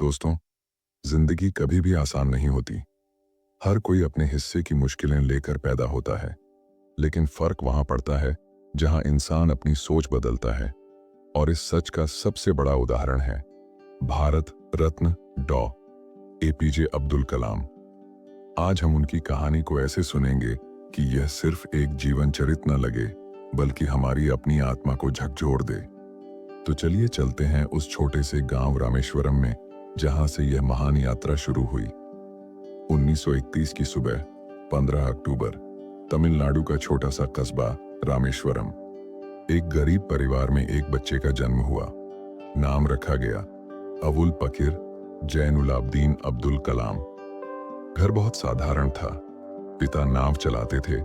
दोस्तों, जिंदगी कभी भी आसान नहीं होती। हर कोई अपने हिस्से की मुश्किलें लेकर पैदा होता है, लेकिन फर्क वहां पड़ता है जहां इंसान अपनी सोच बदलता है। और इस सच का सबसे बड़ा उदाहरण है भारत रत्न डॉ. एपीजे अब्दुल कलाम। आज हम उनकी कहानी को ऐसे सुनेंगे कि यह सिर्फ एक जीवन चरित्र न लगे, बल्कि हमारी अपनी आत्मा को झकझोर दे। तो चलिए चलते हैं उस छोटे से गांव रामेश्वरम में, जहां से यह महान यात्रा शुरू हुई। 1931 की सुबह 15 अक्टूबर, तमिलनाडु का छोटा सा कस्बा रामेश्वरम। एक गरीब परिवार में एक बच्चे का जन्म हुआ। नाम रखा गया अवुल पकीर जैनुलाब्दीन अब्दुल कलाम। घर बहुत साधारण था। पिता नाव चलाते थे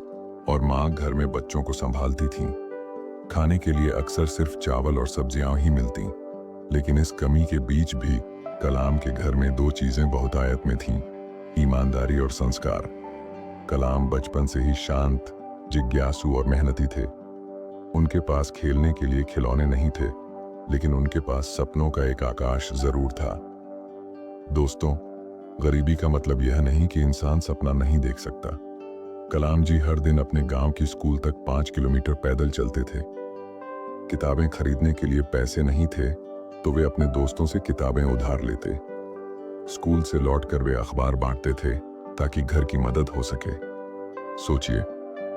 और माँ घर में बच्चों को संभालती थीं। खाने के लिए अक्सर सिर्फ चावल और सब्जियां ही मिलती, लेकिन इस कमी के बीच भी कलाम के घर में दो चीजें बहुत आयत में थीं: ईमानदारी और संस्कार। कलाम बचपन से ही शांत, जिज्ञासु और मेहनती थे। उनके पास खेलने के लिए खिलौने नहीं थे, लेकिन उनके पास सपनों का एक आकाश जरूर था। दोस्तों, गरीबी का मतलब यह नहीं कि इंसान सपना नहीं देख सकता। कलाम जी हर दिन अपने गांव की स्कूल तक 5 किलोमीटर पैदल चलते थे। किताबें खरीदने के लिए पैसे नहीं थे, तो वे अपने दोस्तों से किताबें उधार लेते। स्कूल से लौटकर वे अखबार बांटते थे ताकि घर की मदद हो सके। सोचिए,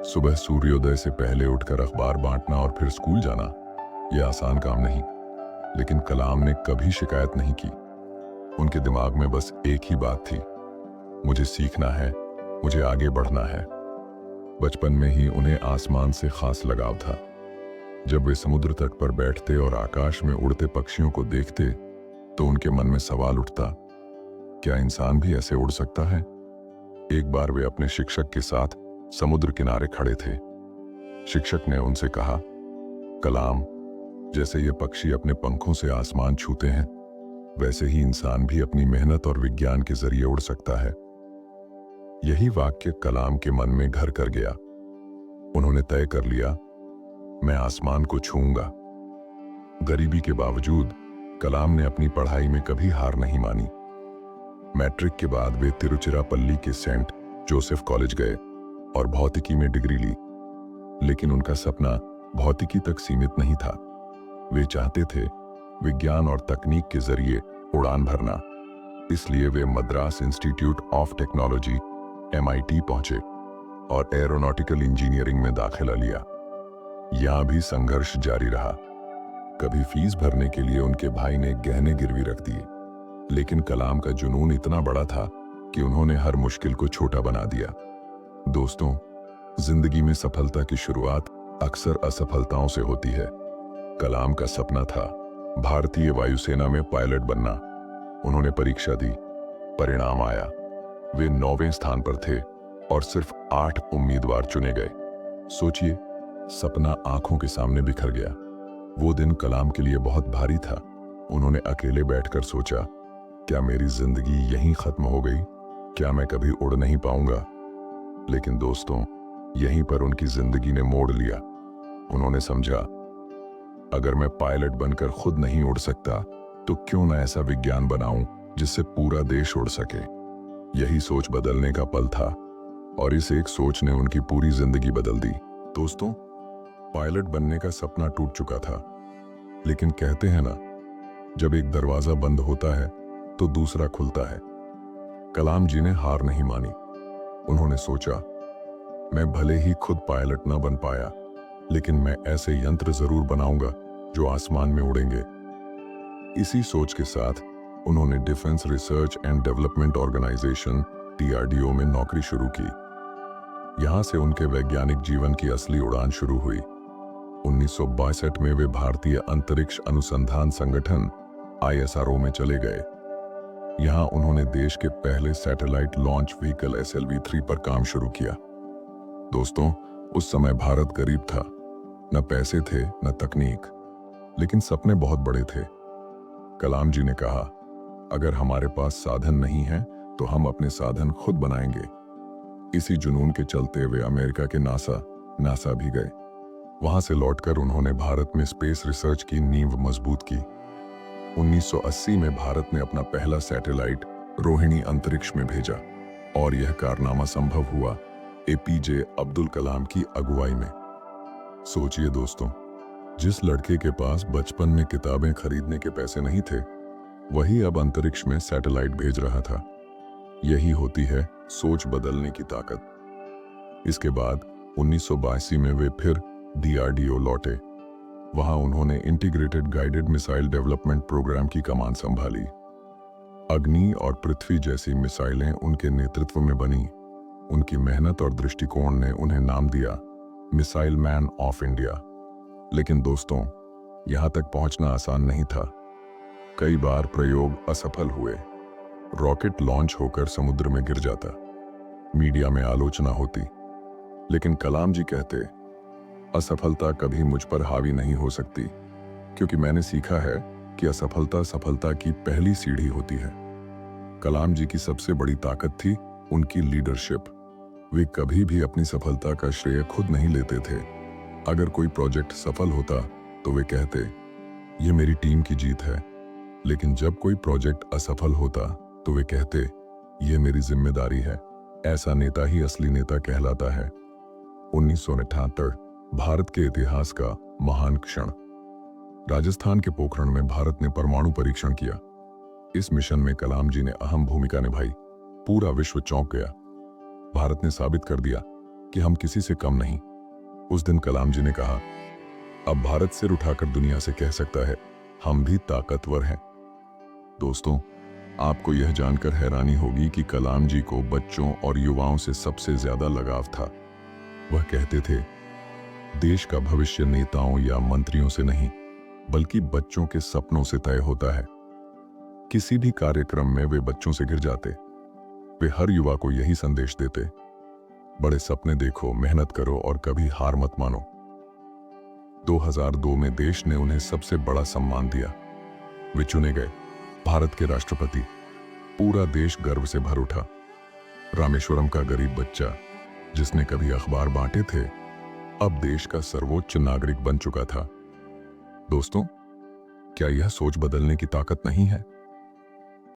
सुबह सूर्योदय से पहले उठकर अखबार बांटना और फिर स्कूल जाना, यह आसान काम नहीं। लेकिन कलाम ने कभी शिकायत नहीं की। उनके दिमाग में बस एक ही बात थी: मुझे सीखना है, मुझे आगे बढ़ना है। बचपन में ही उन्हें आसमान से खास लगाव था। जब वे समुद्र तट पर बैठते और आकाश में उड़ते पक्षियों को देखते, तो उनके मन में सवाल उठता, क्या इंसान भी ऐसे उड़ सकता है? एक बार वे अपने शिक्षक के साथ समुद्र किनारे खड़े थे। शिक्षक ने उनसे कहा, कलाम, जैसे ये पक्षी अपने पंखों से आसमान छूते हैं, वैसे ही इंसान भी अपनी मेहनत और विज्ञान के जरिए उड़ सकता है। यही वाक्य कलाम के मन में घर कर गया। उन्होंने तय कर लिया, मैं आसमान को छूऊंगा। गरीबी के बावजूद कलाम ने अपनी पढ़ाई में कभी हार नहीं मानी। मैट्रिक के बाद वे तिरुचिरापल्ली के सेंट जोसेफ कॉलेज गए और भौतिकी में डिग्री ली। लेकिन उनका सपना भौतिकी तक सीमित नहीं था। वे चाहते थे विज्ञान और तकनीक के जरिए उड़ान भरना। इसलिए वे Madras institute of technology MIT पहुंचे और एरोनॉटिकल इंजीनियरिंग में दाखिला लिया। यहां भी संघर्ष जारी रहा। कभी फीस भरने के लिए उनके भाई ने गहने गिरवी रख दिए, लेकिन कलाम का जुनून इतना बड़ा था कि उन्होंने हर मुश्किल को छोटा बना दिया। दोस्तों, जिंदगी में सफलता की शुरुआत अक्सर असफलताओं से होती है। कलाम का सपना था भारतीय वायुसेना में पायलट बनना। उन्होंने परीक्षा दी, परिणाम आया। वे 9वें स्थान पर थे और सिर्फ 8 उम्मीदवार चुने गए। सोचिए, सपना आंखों के सामने बिखर गया। वो दिन कलाम के लिए बहुत भारी था। उन्होंने अकेले बैठकर सोचा, क्या मेरी जिंदगी यहीं खत्म हो गई? क्या मैं कभी उड़ नहीं पाऊंगा? लेकिन दोस्तों, यहीं पर उनकी जिंदगी ने मोड़ लिया। उन्होंने समझा, अगर मैं पायलट बनकर खुद नहीं उड़ सकता, तो क्यों न ऐसा विज्ञान बनाऊं जिससे पूरा देश उड़ सके। यही सोच बदलने का पल था, और इस एक सोच ने उनकी पूरी जिंदगी बदल दी। दोस्तों, पायलट बनने का सपना टूट चुका था, लेकिन कहते हैं ना, जब एक दरवाजा बंद होता है तो दूसरा खुलता है। कलाम जी ने हार नहीं मानी। उन्होंने सोचा, मैं भले ही खुद पायलट न बन पाया, लेकिन मैं ऐसे यंत्र जरूर बनाऊंगा जो आसमान में उड़ेंगे। इसी सोच के साथ उन्होंने defence research and development organisation DRDO में नौकरी शुरू की। यहां से उनके वैज्ञानिक जीवन की असली उड़ान शुरू हुई। 1962 में वे भारतीय अंतरिक्ष अनुसंधान संगठन ISRO में चले गए। यहां उन्होंने देश के पहले सैटेलाइट लॉन्च व्हीकल SLV-3 पर काम शुरू किया। दोस्तों, उस समय भारत गरीब था। न पैसे थे, न तकनीक, लेकिन सपने बहुत बड़े थे। कलाम जी ने कहा, अगर हमारे पास साधन नहीं है तो हम अपने साधन खुद बनाएंगे। इसी जुनून के चलते वे अमेरिका के नासा भी गए। वहां से लौटकर उन्होंने भारत में स्पेस रिसर्च की नींव मजबूत की। 1980 में भारत ने अपना पहला सैटेलाइट रोहिणी अंतरिक्ष में भेजा और यह कारनामा संभव हुआ एपीजे अब्दुल कलाम की अगुवाई में। सोचिए दोस्तों, जिस लड़के के पास बचपन में किताबें खरीदने के पैसे नहीं थे, वही अब अंतरिक्ष में सैटेलाइट भेज रहा था। यही होती है सोच बदलने की ताकत। इसके बाद 1982 में वे फिर डीआरडीओ लौटे। वहां उन्होंने integrated guided missile development programme की कमान संभाली। अग्नि और पृथ्वी जैसी मिसाइलें उनके नेतृत्व में बनी। उनकी मेहनत और दृष्टिकोण ने उन्हें नाम दिया मिसाइल मैन ऑफ इंडिया। लेकिन दोस्तों, यहां तक पहुंचना आसान नहीं था। कई बार प्रयोग असफल हुए। रॉकेट लॉन्च होकर समुद्र में गिर जाता, मीडिया में आलोचना होती, लेकिन कलाम जी कहते, असफलता कभी मुझ पर हावी नहीं हो सकती, क्योंकि मैंने सीखा है कि असफलता सफलता की पहली सीढ़ी होती है। कलाम जी की सबसे बड़ी ताकत थी उनकी लीडरशिप। वे कभी भी अपनी सफलता का श्रेय खुद नहीं लेते थे। अगर कोई प्रोजेक्ट सफल होता तो वे कहते, ये मेरी टीम की जीत है। लेकिन जब कोई प्रोजेक्ट असफल होता तो वे कहते, ये मेरी जिम्मेदारी है। ऐसा नेता ही असली नेता कहलाता है। 1978 भारत के इतिहास का महान क्षण। राजस्थान के पोखरण में भारत ने परमाणु परीक्षण किया। इस मिशन में कलाम जी ने अहम भूमिका निभाई। पूरा विश्व चौंक गया। भारत ने साबित कर दिया कि हम किसी से कम नहीं। उस दिन कलाम जी ने कहा, अब भारत सिर उठाकर दुनिया से कह सकता है, हम भी ताकतवर हैं। दोस्तों, आपको यह जानकर हैरानी होगी कि कलाम जी को बच्चों और युवाओं से सबसे ज्यादा लगाव था। वह कहते थे, देश का भविष्य नेताओं या मंत्रियों से नहीं, बल्कि बच्चों के सपनों से तय होता है। किसी भी कार्यक्रम में वे बच्चों से घिर जाते। वे हर युवा को यही संदेश देते, बड़े सपने देखो, मेहनत करो और कभी हार मत मानो। 2002 में देश ने उन्हें सबसे बड़ा सम्मान दिया। वे चुने गए भारत के राष्ट्रपति। पूरा देश गर्व से भर उठा। रामेश्वरम का गरीब बच्चा, जिसने कभी अखबार बांटे थे, अब देश का सर्वोच्च नागरिक बन चुका था। दोस्तों, क्या यह सोच बदलने की ताकत नहीं है?